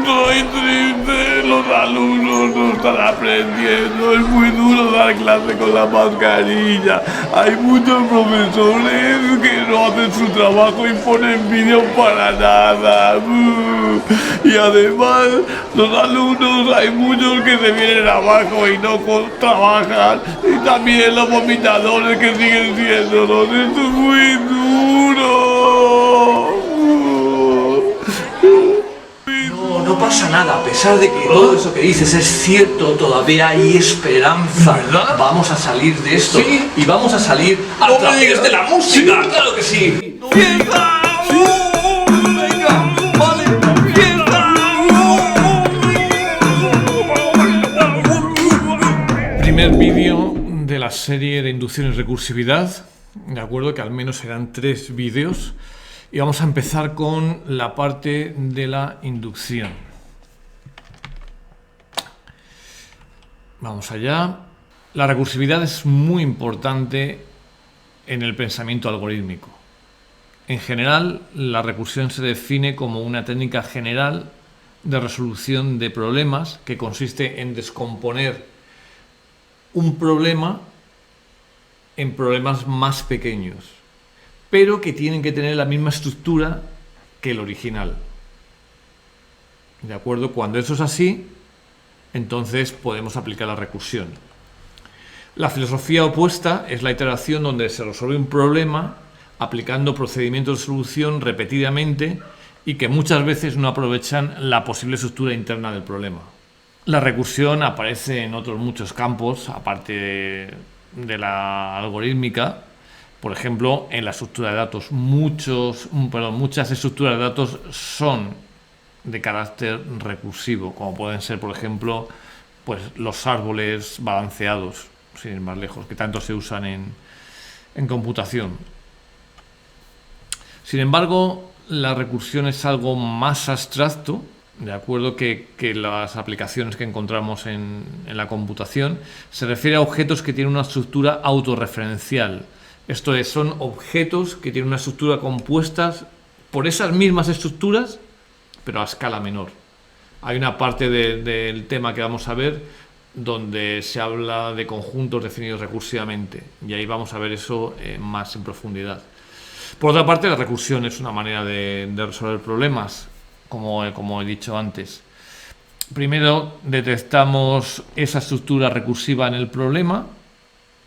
soy triste, los alumnos no están aprendiendo, es muy duro dar clase con la mascarilla. Hay muchos profesores que no hacen su trabajo y ponen vídeos para nada. Y además, los alumnos, hay muchos que se vienen abajo y no trabajan. Y también los vomitadores que siguen siéndolos. Esto es muy duro. No pasa nada, a pesar de que todo eso que dices es cierto, todavía hay esperanza. ¿Verdad? Vamos a salir de esto. ¿Sí? Y vamos a salir a No me través digas. de la música. ¿Sí? ¡Claro que sí! ¡Fiesta! ¡Venga! ¡Vale! ¡Fiesta! Primer vídeo de la serie de inducción y recursividad. De acuerdo, que al menos serán 3 vídeos. Y vamos a empezar con la parte de la inducción. Vamos allá. La recursividad es muy importante en el pensamiento algorítmico. En general, la recursión se define como una técnica general de resolución de problemas que consiste en descomponer un problema en problemas más pequeños, pero que tienen que tener la misma estructura que el original. ¿De acuerdo? Cuando eso es así, entonces podemos aplicar la recursión. La filosofía opuesta es la iteración donde se resuelve un problema aplicando procedimientos de solución repetidamente y que muchas veces no aprovechan la posible estructura interna del problema. La recursión aparece en otros muchos campos, aparte de la algorítmica. Por ejemplo, en la estructura de datos, muchas estructuras de datos son de carácter recursivo, como pueden ser, por ejemplo, pues los árboles balanceados, sin ir más lejos, que tanto se usan en computación. Sin embargo, la recursión es algo más abstracto, de acuerdo, que las aplicaciones que encontramos en la computación. Se refiere a objetos que tienen una estructura autorreferencial. Esto es, son objetos que tienen una estructura compuestas por esas mismas estructuras, pero a escala menor. Hay una parte del tema que vamos a ver donde se habla de conjuntos definidos recursivamente, y ahí vamos a ver eso más en profundidad. Por otra parte, la recursión es una manera de resolver problemas, como he dicho antes. Primero detectamos esa estructura recursiva en el problema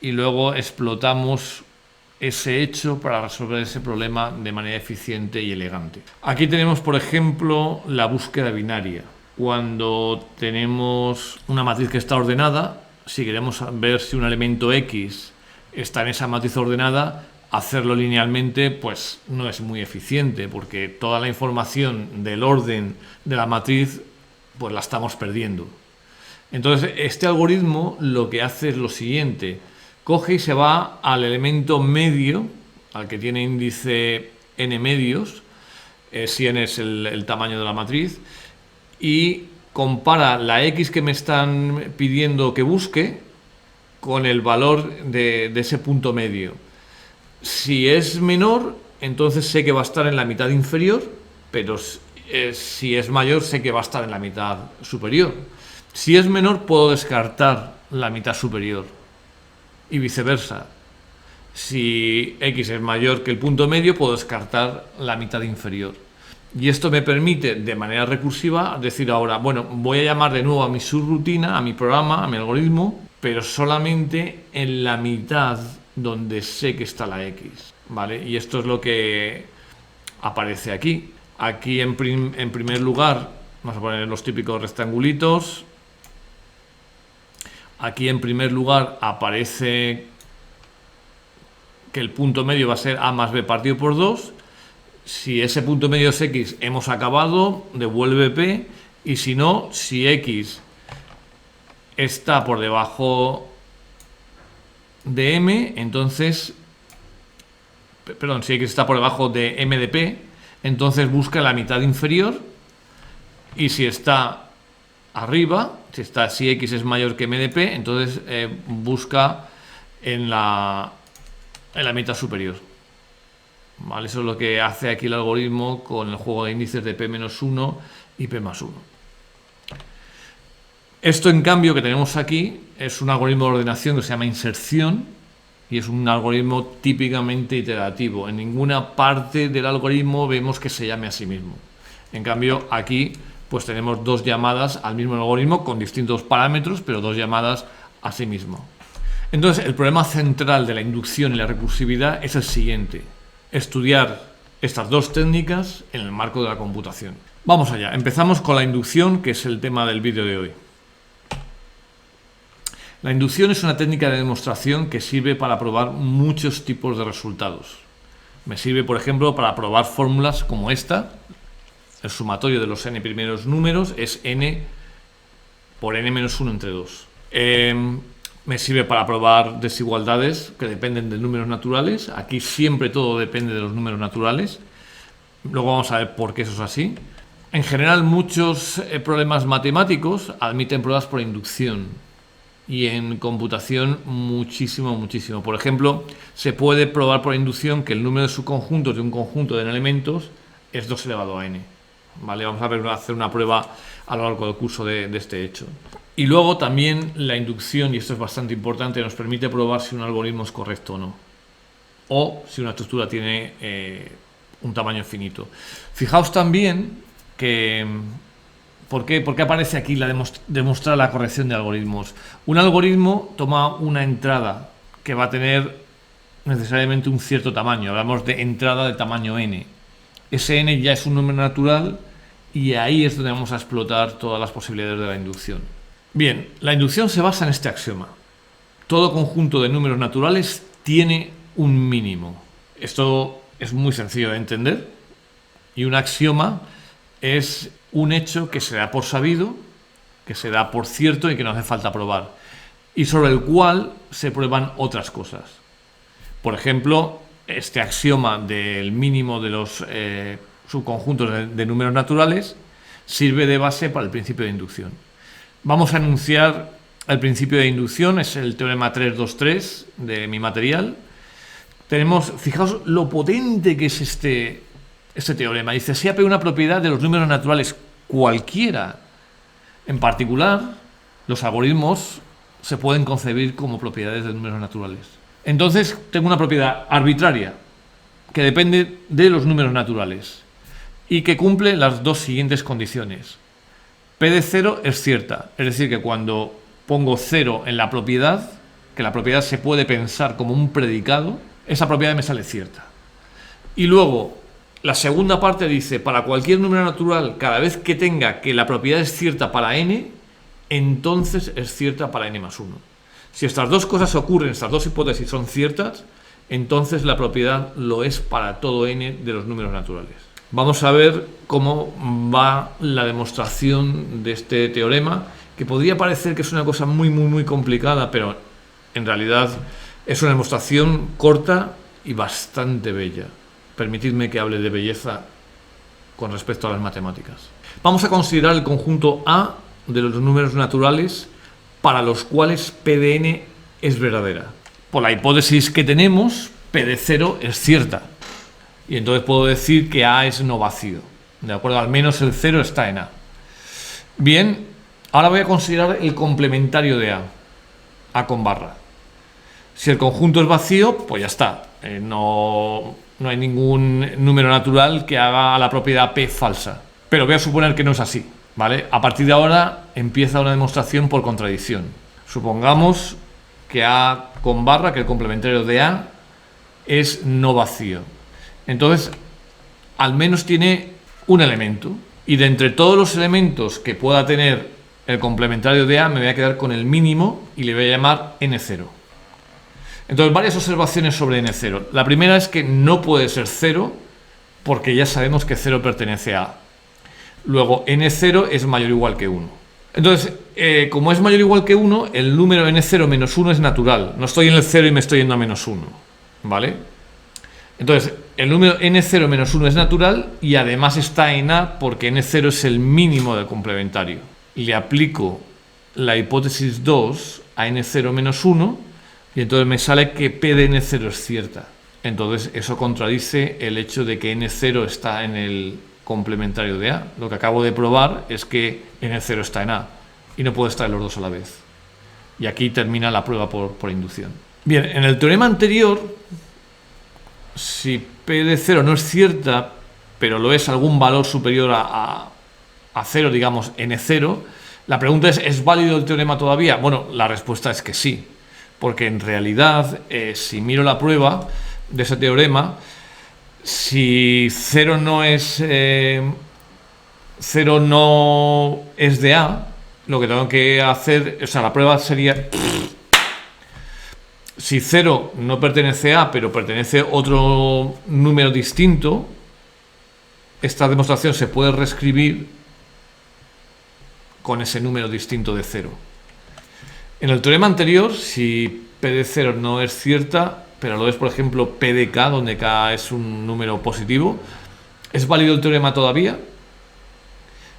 y luego explotamos ese hecho para resolver ese problema de manera eficiente y elegante. Aquí tenemos, por ejemplo, la búsqueda binaria. Cuando tenemos una matriz que está ordenada, si queremos ver si un elemento X está en esa matriz ordenada, hacerlo linealmente pues no es muy eficiente, porque toda la información del orden de la matriz pues la estamos perdiendo. Entonces, este algoritmo lo que hace es lo siguiente: coge y se va al elemento medio, al que tiene índice n medios, si n es el tamaño de la matriz, y compara la x que me están pidiendo que busque con el valor de ese punto medio. Si es menor, entonces sé que va a estar en la mitad inferior, pero si es mayor, sé que va a estar en la mitad superior. Si es menor, puedo descartar la mitad superior y viceversa. Si x es mayor que el punto medio, puedo descartar la mitad inferior. Y esto me permite, de manera recursiva, decir ahora, bueno, voy a llamar de nuevo a mi subrutina, a mi programa, a mi algoritmo, pero solamente en la mitad donde sé que está la x, ¿vale? Y esto es lo que aparece aquí. Aquí en primer lugar, vamos a poner los típicos rectangulitos. Aquí en primer lugar aparece que el punto medio va a ser a más b partido por 2. Si ese punto medio es x, hemos acabado, devuelve p. Y si no, si x está por debajo de m, entonces, perdón, si x está por debajo de m de p, entonces busca la mitad inferior. Y si está arriba, si x es mayor que m de p, entonces busca en la mitad superior. ¿Vale? Eso es lo que hace aquí el algoritmo con el juego de índices de p-1 y p+1. Esto, en cambio, que tenemos aquí es un algoritmo de ordenación que se llama inserción y es un algoritmo típicamente iterativo. En ninguna parte del algoritmo vemos que se llame a sí mismo. En cambio, aquí pues tenemos dos llamadas al mismo algoritmo con distintos parámetros, pero dos llamadas a sí mismo. Entonces, el problema central de la inducción y la recursividad es el siguiente: estudiar estas dos técnicas en el marco de la computación. Vamos allá, empezamos con la inducción, que es el tema del vídeo de hoy. La inducción es una técnica de demostración que sirve para probar muchos tipos de resultados. Me sirve, por ejemplo, para probar fórmulas como esta. El sumatorio de los n primeros números es n por n menos 1 entre 2. Me sirve para probar desigualdades que dependen de números naturales. Aquí siempre todo depende de los números naturales. Luego vamos a ver por qué eso es así. En general, muchos problemas matemáticos admiten pruebas por inducción. Y en computación muchísimo. Por ejemplo, se puede probar por inducción que el número de subconjuntos de un conjunto de elementos es 2 elevado a n. ¿Vale? Vamos a hacer una prueba a lo largo del curso de este hecho. Y luego también la inducción, y esto es bastante importante, nos permite probar si un algoritmo es correcto o no. O si una estructura tiene un tamaño finito. Fijaos también que... ¿Por qué aparece aquí demostrar la corrección de algoritmos? Un algoritmo toma una entrada que va a tener necesariamente un cierto tamaño. Hablamos de entrada de tamaño n. Ese n ya es un número natural y ahí es donde vamos a explotar todas las posibilidades de la inducción. Bien, la inducción se basa en este axioma: todo conjunto de números naturales tiene un mínimo. Esto es muy sencillo de entender, y un axioma es un hecho que se da por sabido, que se da por cierto y que no hace falta probar, y sobre el cual se prueban otras cosas. Por ejemplo, este axioma del mínimo de los subconjuntos de números naturales sirve de base para el principio de inducción. Vamos a enunciar el principio de inducción, es el teorema 323 de mi material. Fijaos lo potente que es este teorema. Dice: si AP una propiedad de los números naturales cualquiera. En particular, los algoritmos se pueden concebir como propiedades de números naturales. Entonces, tengo una propiedad arbitraria que depende de los números naturales y que cumple las dos siguientes condiciones. P de 0 es cierta, es decir, que cuando pongo 0 en la propiedad, que la propiedad se puede pensar como un predicado, esa propiedad me sale cierta. Y luego, la segunda parte dice: para cualquier número natural, cada vez que tenga que la propiedad es cierta para n, entonces es cierta para n más 1. Si estas dos cosas ocurren, estas dos hipótesis son ciertas, entonces la propiedad lo es para todo n de los números naturales. Vamos a ver cómo va la demostración de este teorema, que podría parecer que es una cosa muy complicada, pero en realidad es una demostración corta y bastante bella. Permitidme que hable de belleza con respecto a las matemáticas. Vamos a considerar el conjunto A de los números naturales para los cuales P de n es verdadera. Por la hipótesis que tenemos, P de 0 es cierta. Y entonces puedo decir que A es no vacío. ¿De acuerdo? Al menos el 0 está en A. Bien, ahora voy a considerar el complementario de A con barra. Si el conjunto es vacío, pues ya está. No hay ningún número natural que haga a la propiedad P falsa. Pero voy a suponer que no es así, ¿vale? A partir de ahora empieza una demostración por contradicción. Supongamos que A con barra, que el complementario de A, es no vacío. Entonces, al menos tiene un elemento. Y de entre todos los elementos que pueda tener el complementario de A, me voy a quedar con el mínimo y le voy a llamar N0. Entonces, varias observaciones sobre N0. La primera es que no puede ser 0 porque ya sabemos que 0 pertenece a A. Luego, N0 es mayor o igual que 1. Entonces, como es mayor o igual que 1, el número N0 menos 1 es natural. No estoy en el 0 y me estoy yendo a menos 1. ¿Vale? Entonces, el número N0 menos 1 es natural y además está en A porque N0 es el mínimo del complementario. Le aplico la hipótesis 2 a N0 menos 1 y entonces me sale que P de N0 es cierta. Entonces, eso contradice el hecho de que N0 está en el complementario de A. Lo que acabo de probar es que N0 está en A. y no puedes traer los dos a la vez. Y aquí termina la prueba por inducción. Bien, en el teorema anterior, si P de 0 no es cierta, pero lo es algún valor superior a 0, digamos n0, la pregunta es válido el teorema todavía? Bueno, la respuesta es que sí, porque en realidad, si miro la prueba de ese teorema, si 0 no es de A, lo que tengo que hacer, o sea, la prueba sería... Si 0 no pertenece a A, pero pertenece a otro número distinto, esta demostración se puede reescribir con ese número distinto de 0. En el teorema anterior, si P de 0 no es cierta, pero lo es, por ejemplo, P de K, donde K es un número positivo, ¿es válido el teorema todavía?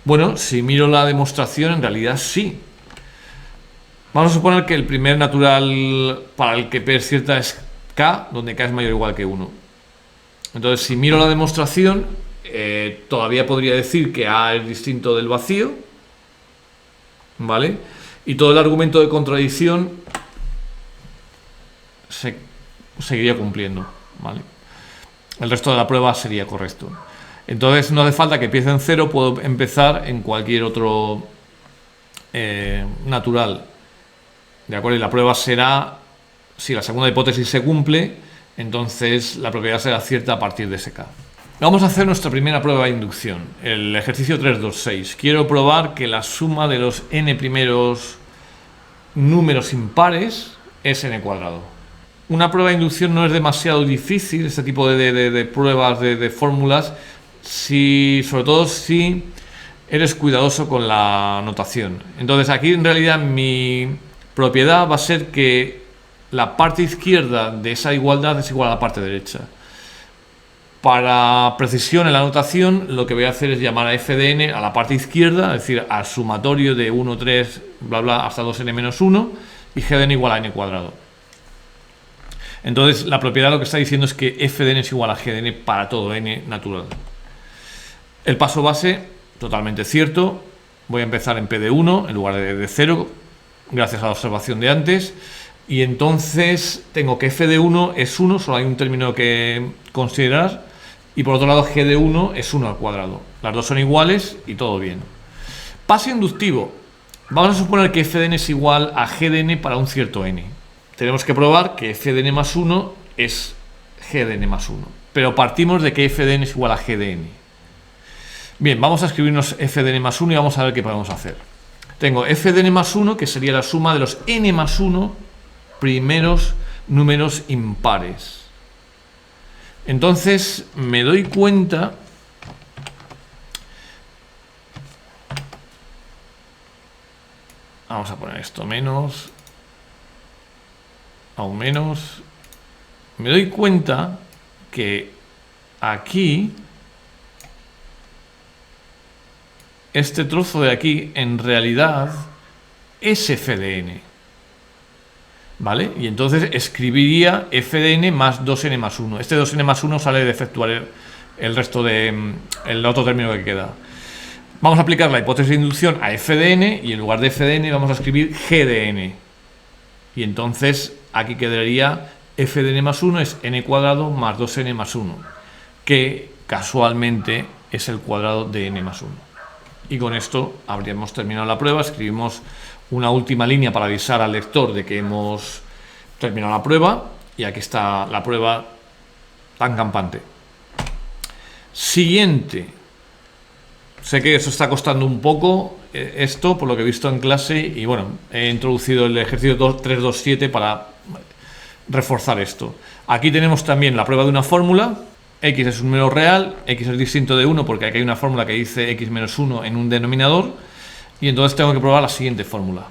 Bueno, si miro la demostración, en realidad sí. Vamos a suponer que el primer natural para el que P es cierta es K, donde K es mayor o igual que 1. Entonces, si miro la demostración, todavía podría decir que A es distinto del vacío, ¿vale? Y todo el argumento de contradicción seguiría cumpliendo, ¿vale? El resto de la prueba sería correcto. Entonces no hace falta que empiece en 0, puedo empezar en cualquier otro natural, ¿de acuerdo? Y la prueba será, si la segunda hipótesis se cumple, entonces la propiedad será cierta a partir de ese K. Vamos a hacer nuestra primera prueba de inducción, el ejercicio 326. Quiero probar que la suma de los n primeros números impares es n cuadrado. Una prueba de inducción no es demasiado difícil, este tipo de pruebas de fórmulas, sobre todo si eres cuidadoso con la notación. Entonces aquí en realidad mi propiedad va a ser que la parte izquierda de esa igualdad es igual a la parte derecha. Para precisión en la notación, lo que voy a hacer es llamar a f de n a la parte izquierda, es decir, al sumatorio de 1, 3, bla, bla, hasta 2n menos 1, y g de n igual a n cuadrado. Entonces, la propiedad lo que está diciendo es que f de n es igual a g de n para todo n natural. El paso base, totalmente cierto. Voy a empezar en p de 1 en lugar de 0, gracias a la observación de antes. Y entonces tengo que f de 1 es 1, solo hay un término que considerar. Y por otro lado, g de 1 es 1 al cuadrado. Las dos son iguales y todo bien. Paso inductivo. Vamos a suponer que f de n es igual a g de n para un cierto n. Tenemos que probar que f de n más 1 es g de n más 1. Pero partimos de que f de n es igual a g de n. Bien, vamos a escribirnos f de n más 1 y vamos a ver qué podemos hacer. Tengo f de n más 1, que sería la suma de los n más 1 primeros números impares. Entonces me doy cuenta vamos a poner esto menos, aún menos. Me doy cuenta que aquí este trozo de aquí en realidad es f de n, ¿vale? Y entonces escribiría f de n más 2n más 1. Este 2n más 1 sale de efectuar el resto el otro término que queda. Vamos a aplicar la hipótesis de inducción a f de n y en lugar de f de n vamos a escribir g de n. Y entonces aquí quedaría f de n más 1 es n cuadrado más 2n más 1, que casualmente es el cuadrado de n más 1. Y con esto habríamos terminado la prueba. Escribimos una última línea para avisar al lector de que hemos terminado la prueba. Y aquí está la prueba tan campante. Siguiente. Sé que eso está costando un poco esto, por lo que he visto en clase. Y bueno, he introducido el ejercicio 327 para reforzar esto. Aquí tenemos también la prueba de una fórmula. X es un número real, X es distinto de 1 porque aquí hay una fórmula que dice X menos 1 en un denominador. Y entonces tengo que probar la siguiente fórmula.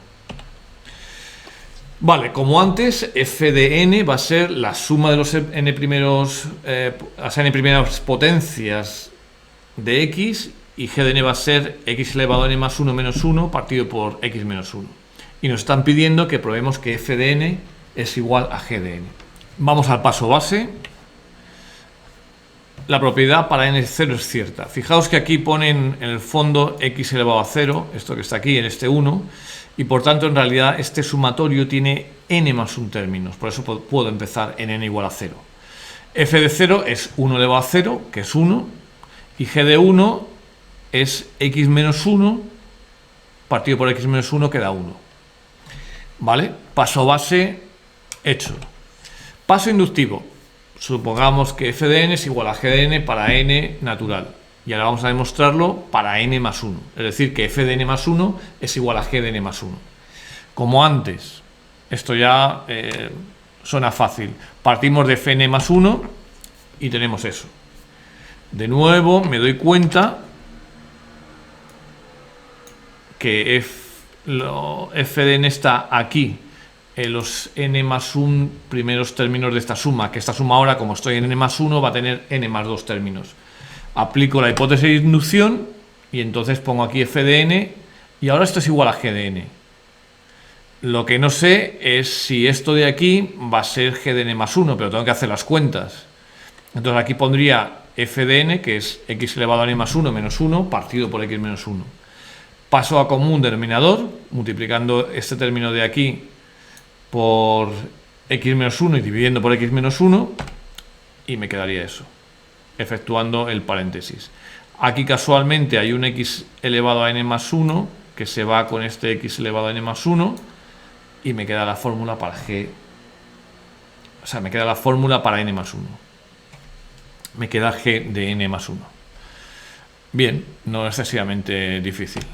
Vale, como antes, f de n va a ser la suma de los n primeras potencias de x, y g de n va a ser x elevado a n más 1 menos 1 partido por x menos 1. Y nos están pidiendo que probemos que f de n es igual a g de n. Vamos al paso base. la propiedad para n0 es cierta. Fijaos que aquí ponen en el fondo x elevado a 0, esto que está aquí en este 1, y por tanto en realidad este sumatorio tiene n más 1 términos, por eso puedo empezar en n igual a 0. f de 0 es 1 elevado a 0, que es 1, y g de 1 es x menos 1, partido por x menos 1 que da 1. ¿Vale? Paso base hecho. Paso inductivo. Supongamos que f de n es igual a g de n para n natural. Y ahora vamos a demostrarlo para n más 1. Es decir, que f de n más 1 es igual a g de n más 1. Como antes, esto ya suena fácil. Partimos de fn más 1 y tenemos eso. De nuevo me doy cuenta que f de n está aquí, en los n más 1 primeros términos de esta suma, que esta suma ahora, como estoy en n más 1, va a tener n más 2 términos. Aplico la hipótesis de inducción y entonces pongo aquí f de n y ahora esto es igual a g de n. Lo que no sé es si esto de aquí va a ser g de n más 1, pero tengo que hacer las cuentas. Entonces aquí pondría f de n, que es x elevado a n más 1 menos 1, partido por x menos 1. Paso a común denominador, multiplicando este término de aquí por x menos 1 y dividiendo por x menos 1, y me quedaría eso, efectuando el paréntesis. Aquí casualmente hay un x elevado a n más 1 que se va con este x elevado a n más 1 y me queda la fórmula para g, o sea, me queda la fórmula para n más 1. Me queda g de n más 1. Bien, no excesivamente difícil.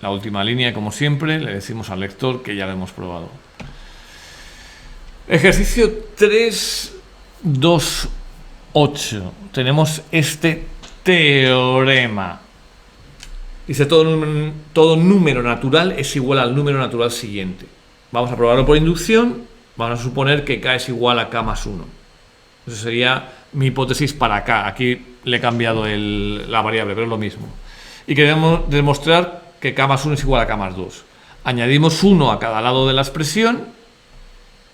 La última línea, como siempre, le decimos al lector que ya lo hemos probado. Ejercicio 3.2.8. Tenemos este teorema. Dice todo número natural es igual al número natural siguiente. Vamos a probarlo por inducción. Vamos a suponer que k es igual a k más 1. Eso sería mi hipótesis para k. Aquí le he cambiado la variable, pero es lo mismo. Y queremos demostrar que k más 1 es igual a k más 2. Añadimos 1 a cada lado de la expresión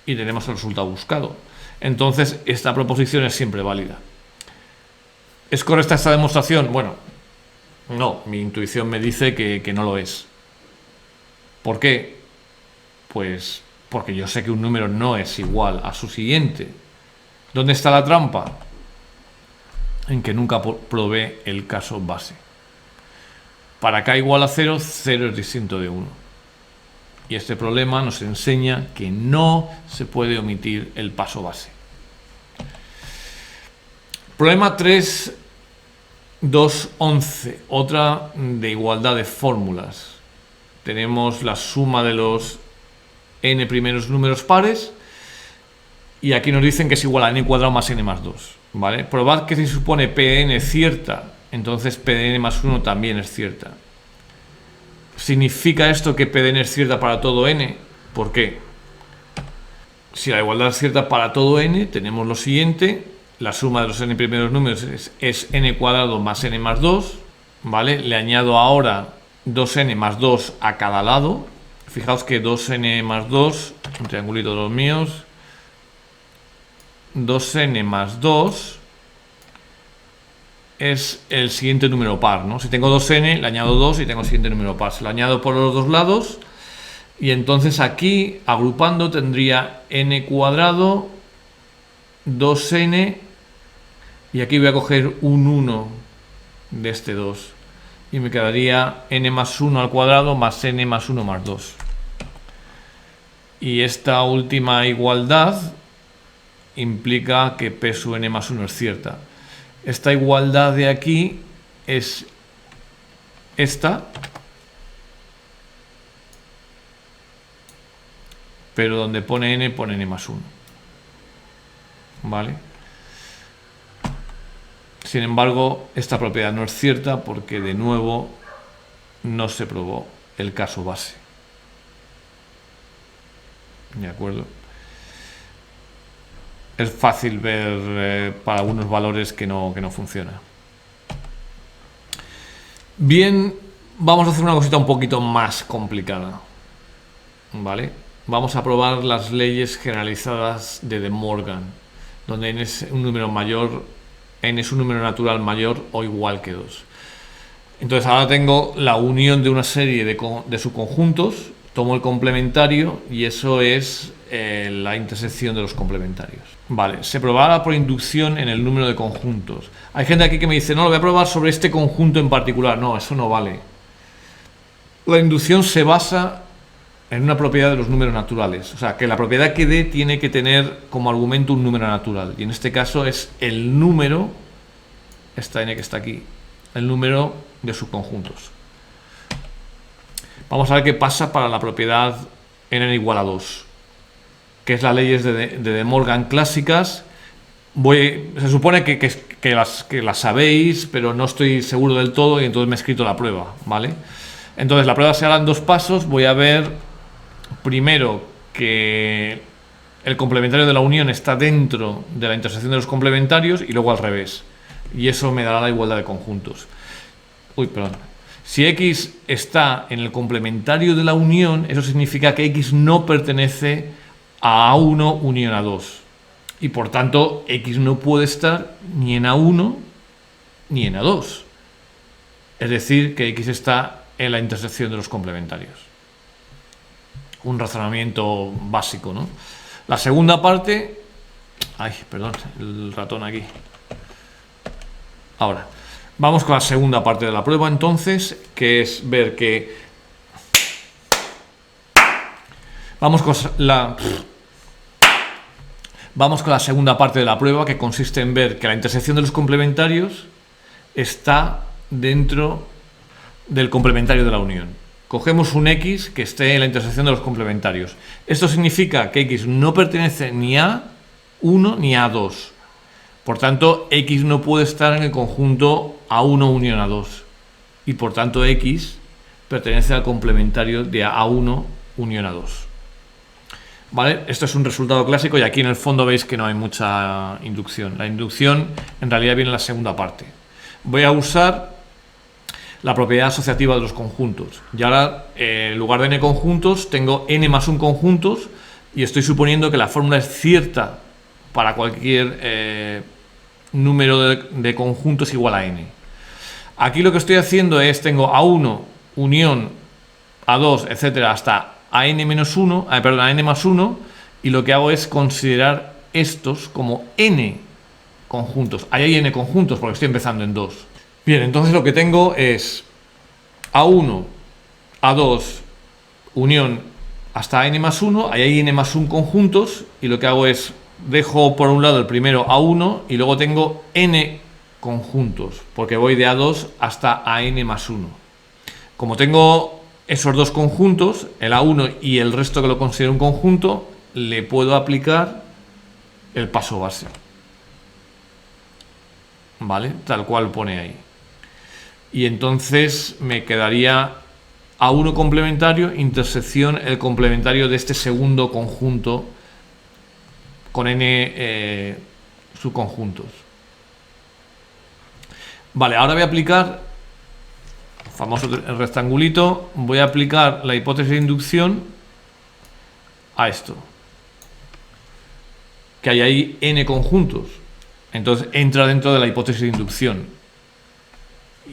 y tenemos el resultado buscado. Entonces, esta proposición es siempre válida. ¿Es correcta esta demostración? Bueno, no, mi intuición me dice que no lo es. ¿Por qué? Pues porque yo sé que un número no es igual a su siguiente. ¿Dónde está la trampa? En que nunca probé el caso base. Para k igual a 0, 0 es distinto de 1. Y este problema nos enseña que no se puede omitir el paso base. Problema 3.2.11. Otra de igualdad de fórmulas. Tenemos la suma de los n primeros números pares. Y aquí nos dicen que es igual a n cuadrado más n más 2. ¿Vale? Probad que si supone p de n cierta, entonces p de n más 1 también es cierta. ¿Significa esto que p de n es cierta para todo n? ¿Por qué? Si la igualdad es cierta para todo n, tenemos lo siguiente. La suma de los n primeros números es n cuadrado más n más 2. ¿Vale? Le añado ahora 2n más 2 a cada lado. Fijaos que 2n más 2, un triangulito de los míos, 2n más 2 es el siguiente número par, ¿no? Si tengo 2n, le añado 2 y tengo el siguiente número par. Se lo añado por los dos lados y entonces aquí, agrupando, tendría n cuadrado, 2n, y aquí voy a coger un 1 de este 2 y me quedaría n más 1 al cuadrado más n más 1 más 2. Y esta última igualdad implica que p sub n más 1 es cierta. Esta igualdad de aquí es esta, pero donde pone n más 1. ¿Vale? Sin embargo, esta propiedad no es cierta porque de nuevo no se probó el caso base. ¿De acuerdo? Es fácil ver para algunos valores que no funciona. Bien, vamos a hacer una cosita un poquito más complicada. ¿Vale? Vamos a probar las leyes generalizadas de De Morgan. donde n es un número mayor, n es un número natural mayor o igual que 2. Entonces ahora tengo la unión de una serie de subconjuntos, tomo el complementario y eso es la intersección de los complementarios. Vale, se probará por inducción en el número de conjuntos. Hay gente aquí que me dice, no, lo voy a probar sobre este conjunto en particular. No, eso no vale. La inducción se basa en una propiedad de los números naturales. O sea, que la propiedad que dé tiene que tener como argumento un número natural. Y en este caso es el número, esta n que está aquí, el número de subconjuntos. Vamos a ver qué pasa para la propiedad n igual a 2, que es las leyes de De Morgan clásicas. Se supone que las sabéis, pero no estoy seguro del todo y entonces me he escrito la prueba, ¿vale? Entonces la prueba se hará en dos pasos. Voy a ver primero que el complementario de la unión está dentro de la intersección de los complementarios y luego al revés. Y eso me dará la igualdad de conjuntos. Uy, perdón. Si x está en el complementario de la unión, eso significa que x no pertenece a A1 unión A2. Y por tanto, x no puede estar ni en A1 ni en A2. Es decir, que x está en la intersección de los complementarios. Un razonamiento básico, ¿no? La segunda parte... Ay, perdón, el ratón aquí. Ahora, vamos con la segunda parte de la prueba, entonces, que es ver que... Vamos con la segunda parte de la prueba, que consiste en ver que la intersección de los complementarios está dentro del complementario de la unión. Cogemos un x que esté en la intersección de los complementarios. Esto significa que x no pertenece ni a 1 ni a 2. Por tanto, x no puede estar en el conjunto A1 unión A2. Y por tanto, x pertenece al complementario de A1 unión A2. ¿Vale? Esto es un resultado clásico y aquí en el fondo veis que no hay mucha inducción. La inducción en realidad viene en la segunda parte. Voy a usar la propiedad asociativa de los conjuntos. Y ahora, en lugar de n conjuntos, tengo n más 1 conjuntos y estoy suponiendo que la fórmula es cierta para cualquier número de conjuntos igual a n. Aquí lo que estoy haciendo es, tengo A1 unión A2, etcétera, hasta a n más 1, y lo que hago es considerar estos como n conjuntos. Ahí hay n conjuntos porque estoy empezando en 2. Bien, entonces lo que tengo es A1, A2, unión hasta n más 1, ahí hay n más 1 conjuntos, y lo que hago es, dejo por un lado el primero A1 y luego tengo n conjuntos, porque voy de A2 hasta a n más 1. Como tengo esos dos conjuntos, el A1 y el resto que lo considero un conjunto, le puedo aplicar el paso base. ¿Vale? Tal cual pone ahí. Y entonces me quedaría A1 complementario, intersección, el complementario de este segundo conjunto con n subconjuntos. Vale, ahora voy a aplicar, famoso rectangulito, voy a aplicar la hipótesis de inducción a esto. Que hay ahí n conjuntos. Entonces entra dentro de la hipótesis de inducción.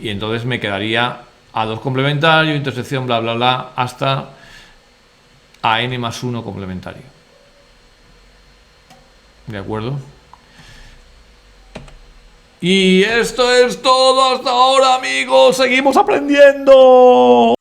Y entonces me quedaría A2 complementario, intersección, bla, bla, bla, hasta a n más 1 complementario. ¿De acuerdo? Y esto es todo hasta ahora, amigos. Seguimos aprendiendo.